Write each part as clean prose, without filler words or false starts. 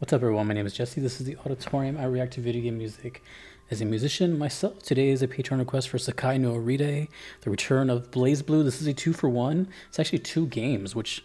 What's up, everyone? My name is Jesse. This is the Auditorium. I react to video game music as a musician myself. Today is a Patreon request for Sakai no Oride, the return of Blazblue. This is a 2-for-1. It's actually 2 games, which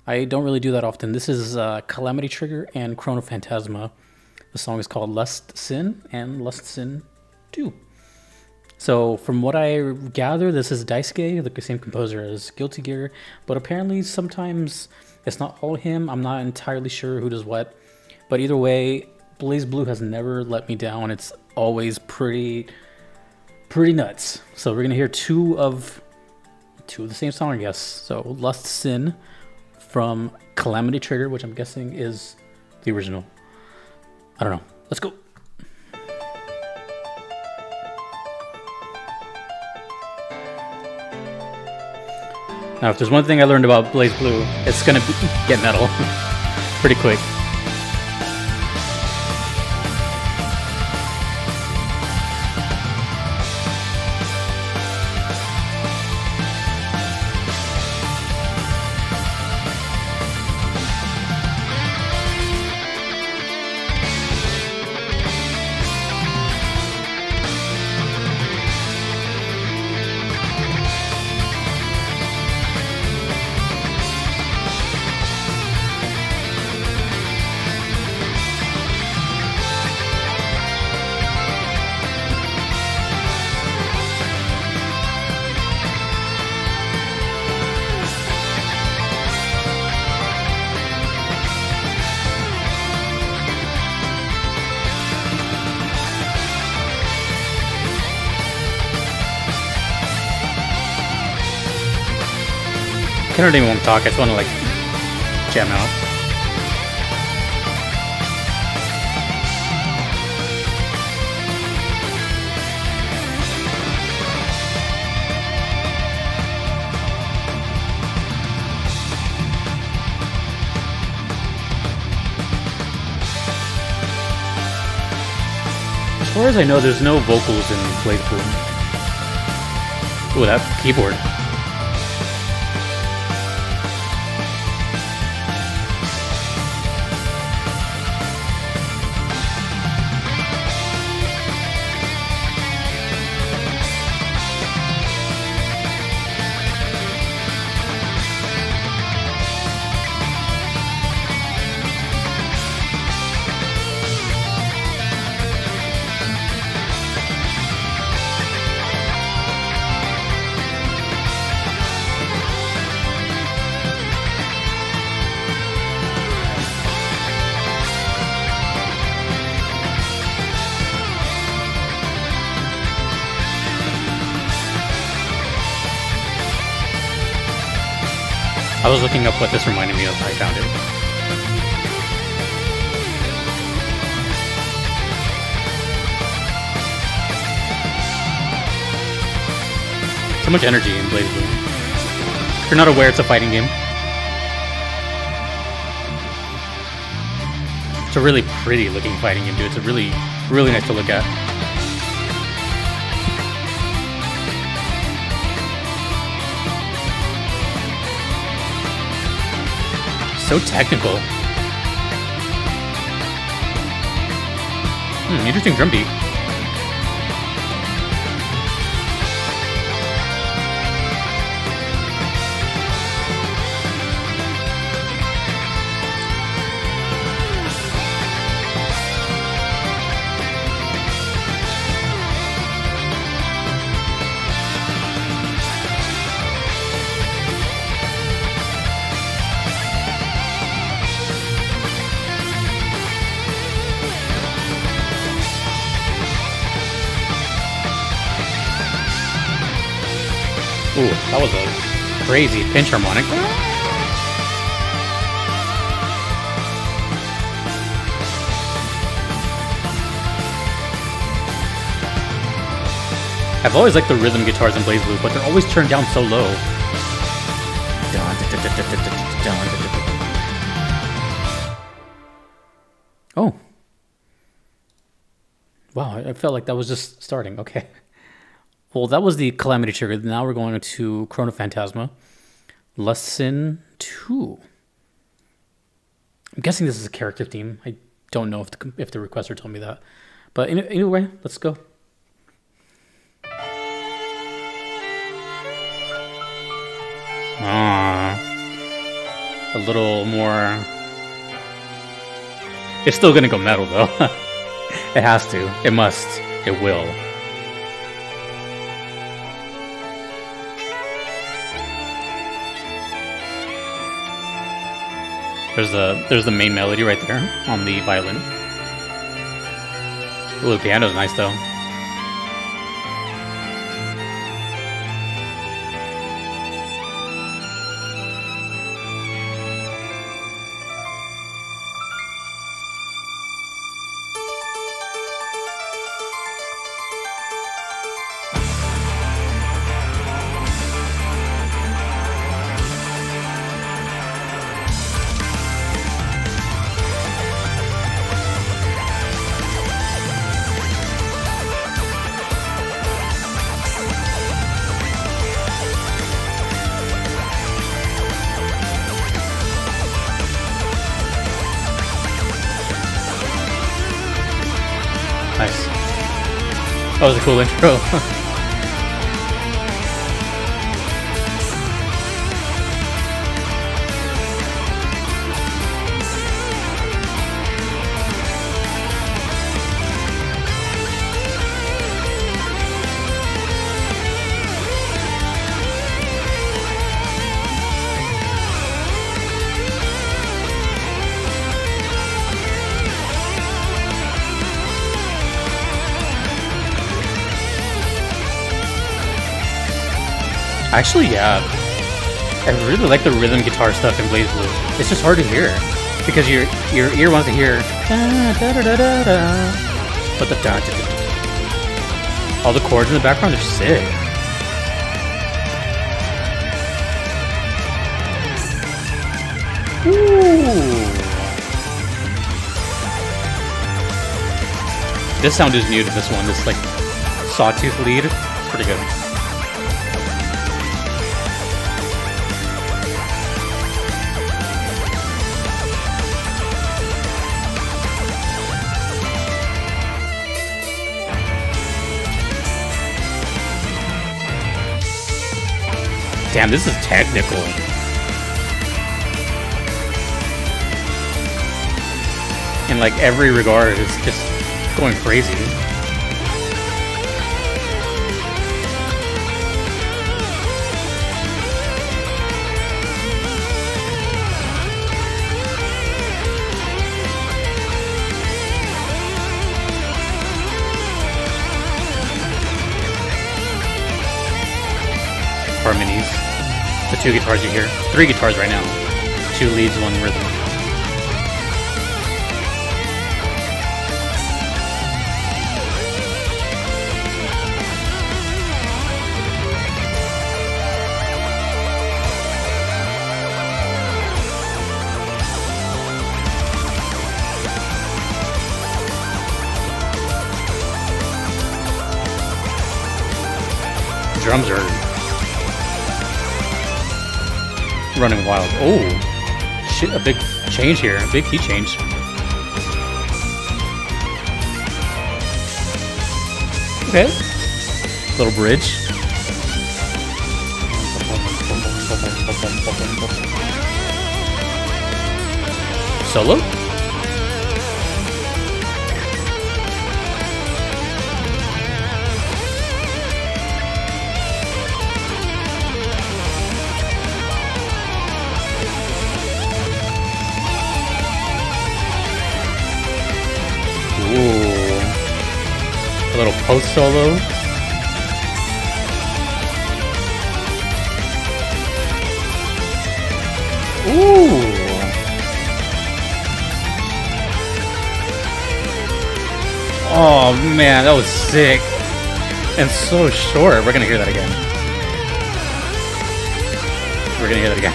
I don't really do that often. This is Calamity Trigger and Chrono Phantasma. The song is called Lust Sin and Lust Sin 2. So from what I gather, this is Daisuke, the same composer as Guilty Gear, but apparently sometimes it's not all him. I'm not entirely sure who does what. But either way, Blazblue has never let me down. It's always pretty nuts. So we're gonna hear two of the same song, I guess. So Lust Sin from Calamity Trigger, which I'm guessing is the original. I don't know. Let's go. Now, if there's one thing I learned about Blazblue, it's gonna get metal pretty quick. I don't even want to talk, I just want to like jam out. As far as I know, there's no vocals in Blazblue. Ooh, that keyboard. I was looking up what this reminded me of. I found it. So much energy in Blazblue. If you're not aware, it's a fighting game. It's a really pretty looking fighting game, dude. It's a really nice to look at. So technical. Interesting drum beat. Ooh, that was a crazy pinch harmonic. I've always liked the rhythm guitars in Blazblue, but they're always turned down so low. Oh. Wow, I felt like that was just starting. Okay. Well, that was the Calamity Trigger. Now we're going to Chrono Phantasma. Lust Sin 2. I'm guessing this is a character theme. I don't know if the requester told me that. But anyway, let's go. A little more. It's still gonna go metal though. It has to. It must. It will. There's the main melody right there on the violin. Ooh, the piano's nice though. Nice. That was a cool intro. Actually, yeah. I really like the rhythm guitar stuff in Blazblue. It's just hard to hear because your ear wants to hear but the all the chords in the background are sick. Ooh. This sound is new to this one. This like sawtooth lead. It's pretty good. Damn, this is technical. In like every regard, it's just going crazy. Harmonies. The two guitars you hear. 3 guitars right now. 2 leads, 1 rhythm. The drums are running wild. Oh, shit, a big change here. A big key change. Okay. Little bridge. Solo? Ooh. A little post solo. Ooh. Oh man, that was sick. And so short. We're gonna hear that again. We're gonna hear that again.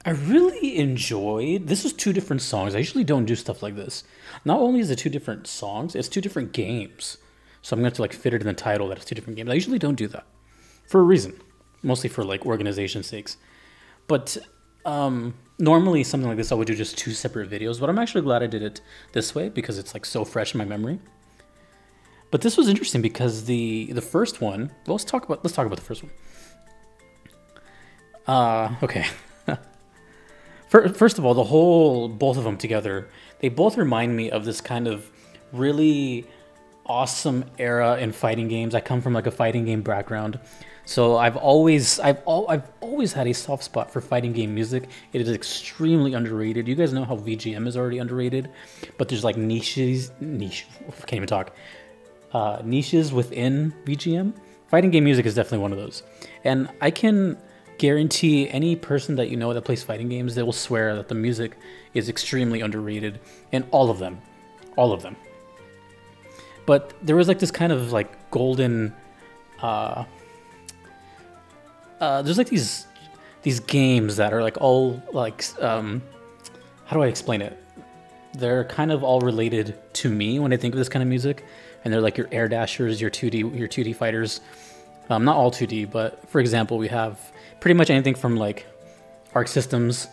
I really enjoyed. This was two different songs. I usually don't do stuff like this. Not only is it two different songs, it's two different games. So I'm gonna have to like fit it in the title that it's two different games. I usually don't do that for a reason, mostly for like organization sakes. But normally something like this I would do just two separate videos. But I'm actually glad I did it this way because it's like so fresh in my memory. But this was interesting because the first one. Well, let's talk about the first one. Okay. First of all, both of them together, they both remind me of this kind of really awesome era in fighting games. I come from like a fighting game background, so I've always had a soft spot for fighting game music. It is extremely underrated. You guys know how VGM is already underrated, but there's like niches within VGM. Fighting game music is definitely one of those, and I can guarantee any person that you know that plays fighting games, they will swear that the music is extremely underrated, and all of them. But there was like this kind of like golden, there's like these games that are like all like, how do I explain it? They're kind of all related to me when I think of this kind of music, and they're like your air dashers, your 2D fighters. Not all 2D, but for example, we have pretty much anything from like Arc Systems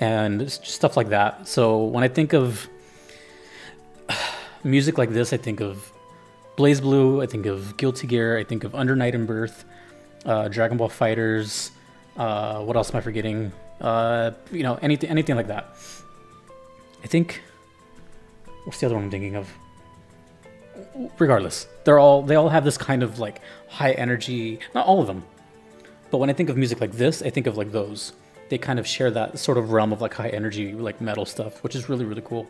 and stuff like that. So when I think of music like this, I think of Blazblue, I think of Guilty Gear, I think of Under Night and Birth, Dragon Ball Fighters. What else am I forgetting? You know, anything like that. I think. What's the other one I'm thinking of? Regardless, they all have this kind of like high energy. Not all of them, but when I think of music like this, I think of like those. They kind of share that sort of realm of like high energy, like metal stuff, which is really, really cool.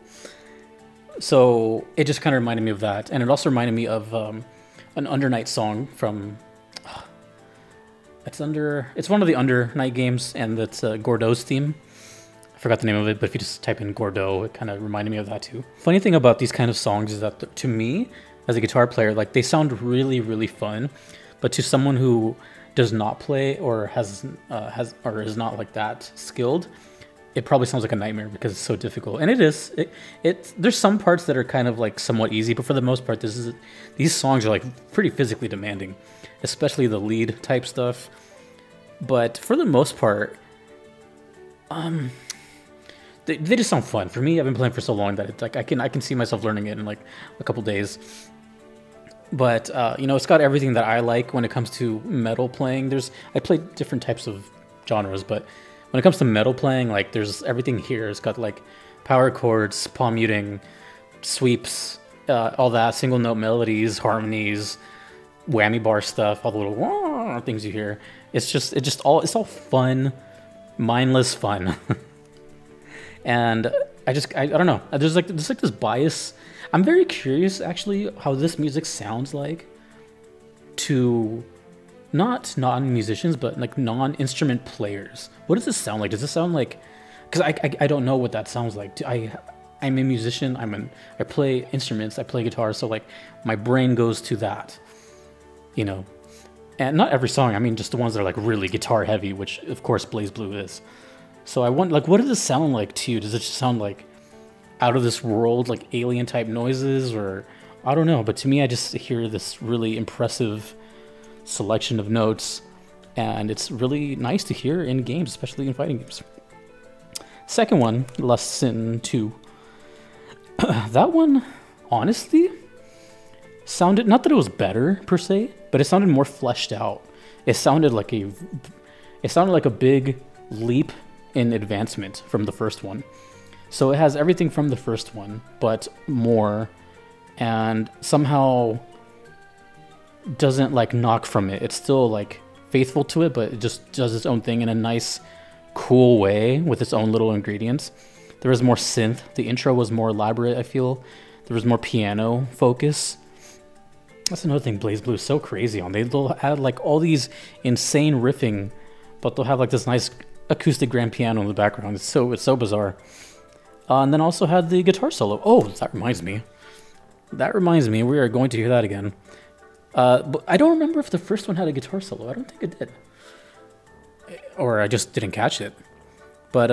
So it just kind of reminded me of that, and it also reminded me of an Under Night song from. It's one of the Under Night games, and it's Gordeau's theme. I forgot the name of it, but if you just type in Gordeau, it kind of reminded me of that too. Funny thing about these kind of songs is that to me, as a guitar player, like they sound really, really fun, but to someone who does not play or is not like that skilled, it probably sounds like a nightmare because it's so difficult. And it is. There's some parts that are kind of like somewhat easy, but for the most part, these songs are like pretty physically demanding, especially the lead type stuff. But for the most part, they just sound fun. For me, I've been playing for so long that it's like I can see myself learning it in like a couple days. But you know, it's got everything that I like when it comes to metal playing. I play different types of genres, but when it comes to metal playing, like there's everything here. It's got like power chords, palm muting, sweeps, all that, single note melodies, harmonies, whammy bar stuff, all the little things you hear. It's all fun, mindless fun. And I don't know. There's like this bias. I'm very curious actually how this music sounds like to not non-musicians, but like non-instrument players. What does this sound like? Does this sound like? Because I don't know what that sounds like. I'm a musician. I play instruments. I play guitar. So like my brain goes to that, you know. And not every song. I mean, just the ones that are like really guitar heavy, which of course Blazblue is. So I wonder, like, what does this sound like to you? Does it just sound like out of this world, like alien type noises, or I don't know. But to me, I just hear this really impressive selection of notes, and it's really nice to hear in games, especially in fighting games. Second one, Lesson 2. That one, honestly, sounded, not that it was better per se, but it sounded more fleshed out. It sounded like a big leap in advancement from the first one. So it has everything from the first one, but more, and somehow doesn't like knock from it. It's still like faithful to it, but it just does its own thing in a nice, cool way with its own little ingredients. There was more synth. The intro was more elaborate, I feel. There was more piano focus. That's another thing Blazblue is so crazy on. They'll add like all these insane riffing, but they'll have like this nice acoustic grand piano in the background. It's so bizarre. And then also had the guitar solo. Oh, that reminds me. We are going to hear that again. But I don't remember if the first one had a guitar solo. I don't think it did. Or I just didn't catch it. But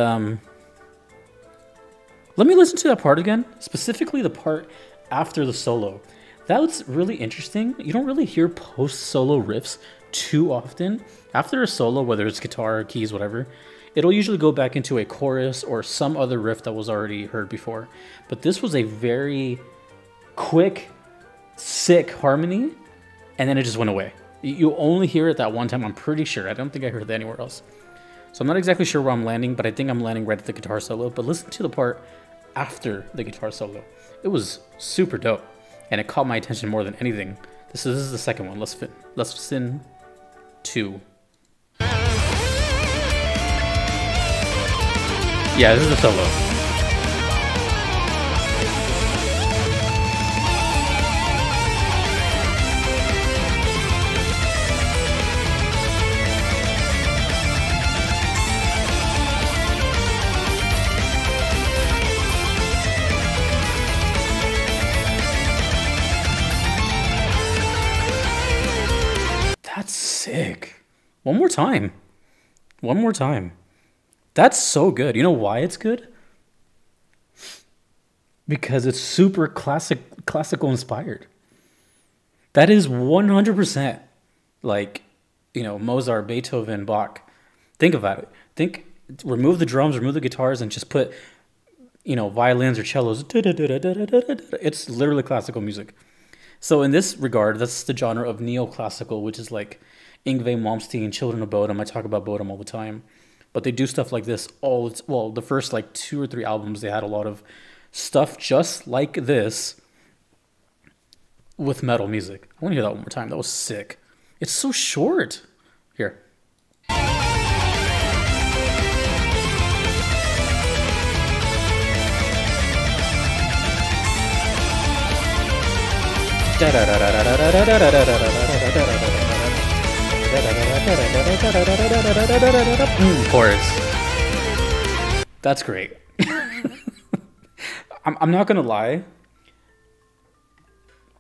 let me listen to that part again, specifically the part after the solo. That was really interesting. You don't really hear post-solo riffs too often. After a solo, whether it's guitar, keys, whatever, it'll usually go back into a chorus or some other riff that was already heard before. But this was a very quick, sick harmony, and then it just went away. You only hear it that one time, I'm pretty sure. I don't think I heard that anywhere else. So I'm not exactly sure where I'm landing, but I think I'm landing right at the guitar solo. But listen to the part after the guitar solo. It was super dope, and it caught my attention more than anything. This is the second one. Let's listen to. Yeah, this is the solo. That's sick. One more time. One more time. That's so good. You know why it's good? Because it's super classical inspired. That is 100% like, you know, Mozart, Beethoven, Bach. Think about it. Remove the drums, remove the guitars, and just put, you know, violins or cellos. It's literally classical music. So in this regard, that's the genre of neoclassical, which is like Yngwie Malmsteen, Children of Bodom. I talk about Bodom all the time. But they do stuff like this well, the first like 2 or 3 albums, they had a lot of stuff just like this with metal music. I want to hear that one more time. That was sick. It's so short. Here. Chorus. That's great. I'm not gonna lie.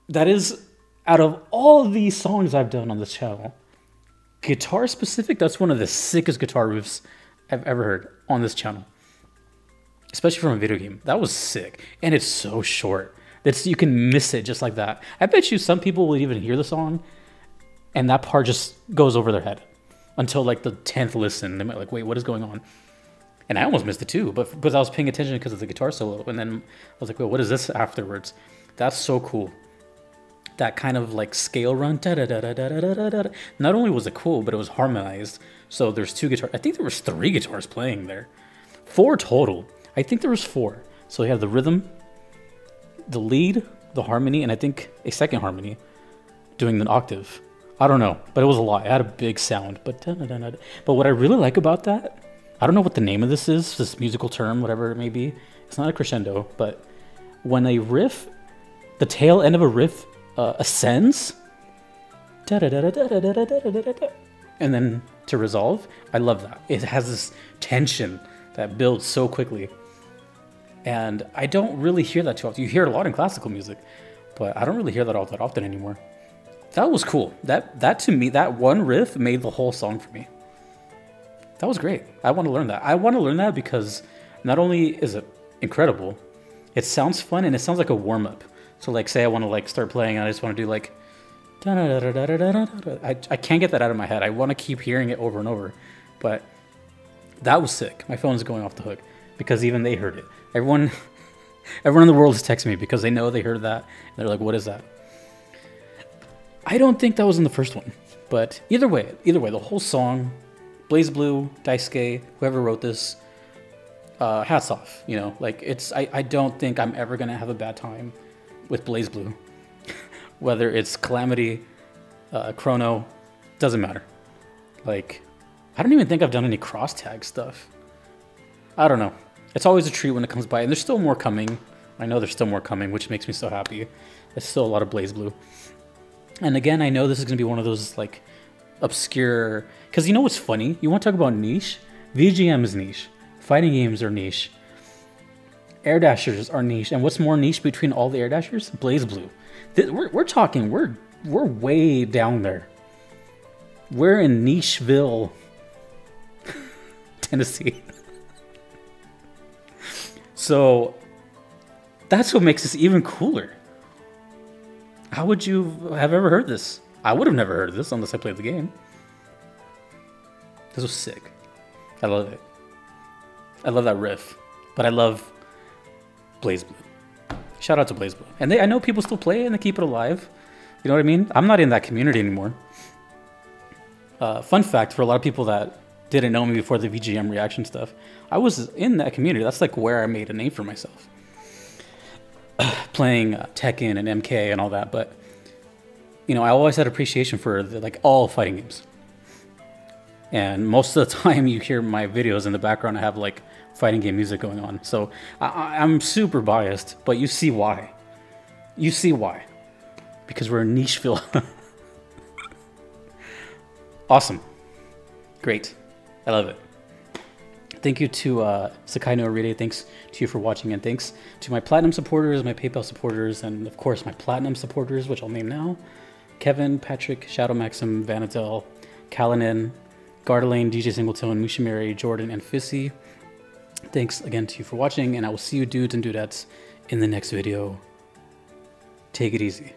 That is, out of all of these songs I've done on this channel, guitar specific, that's one of the sickest guitar riffs I've ever heard on this channel. Especially from a video game. That was sick. And it's so short. You can miss it just like that. I bet you some people will even hear the song and that part just goes over their head until like the 10th listen. They might like, wait, what is going on? And I almost missed it too, but because I was paying attention because of the guitar solo. And then I was like, wait, what is this afterwards? That's so cool. That kind of like scale run. Not only was it cool, but it was harmonized. So there's 2 guitars. I think there was 3 guitars playing there. 4 total. I think there was 4. So you have the rhythm, the lead, the harmony, and I think a second harmony doing an octave. I don't know, but it was a lot. It had a big sound. But what I really like about that, I don't know what the name of this is, this musical term, whatever it may be. It's not a crescendo, but when a riff, the tail end of a riff ascends, and then to resolve, I love that. It has this tension that builds so quickly. And I don't really hear that too often. You hear it a lot in classical music, but I don't really hear that all that often anymore. That was cool. That to me, that one riff made the whole song for me. That was great. I want to learn that. I want to learn that because not only is it incredible, it sounds fun and it sounds like a warm-up. So like say I want to like start playing and I just want to do like I can't get that out of my head. I want to keep hearing it over and over. But that was sick. My phone is going off the hook because even they heard it. Everyone in the world is texting me because they know they heard that. And they're like, what is that? I don't think that was in the first one. But either way, the whole song, Blazblue, Daisuke, whoever wrote this, hats off. You know, like I don't think I'm ever going to have a bad time with Blazblue. Whether it's Calamity, Chrono, doesn't matter. Like, I don't even think I've done any cross-tag stuff. I don't know. It's always a treat when it comes by, and there's still more coming. I know there's still more coming, which makes me so happy. There's still a lot of Blazblue. And again, I know this is going to be one of those, like, obscure... Because you know what's funny? You want to talk about niche? VGM is niche. Fighting games are niche. Air Dashers are niche. And what's more niche between all the Air Dashers? Blazblue. We're talking... We're way down there. We're in Nicheville, Tennessee. So that's what makes this even cooler. How would you have ever heard this? I would have never heard of this unless I played the game. This was sick. I love it. I love that riff. But I love Blazblue. Shout out to Blazblue. And I know people still play it and they keep it alive. You know what I mean? I'm not in that community anymore. Fun fact for a lot of people that didn't know me before the VGM reaction stuff, I was in that community. That's like where I made a name for myself. Playing Tekken and MK and all that. But, you know, I always had appreciation for like all fighting games. And most of the time you hear my videos in the background, I have like fighting game music going on. So I'm super biased, but you see why. You see why. Because we're in Nicheville. Awesome. Great. I love it. Thank you to Sakai no Aride. Thanks to you for watching, and thanks to my Platinum supporters, my PayPal supporters, and of course my Platinum supporters, which I'll name now. Kevin, Patrick, Shadow Maxim, Vanadel, Kalanin, Gardalane, DJ Singleton, Mushimari, Jordan, and Fissy. Thanks again to you for watching, and I will see you dudes and dudettes in the next video. Take it easy.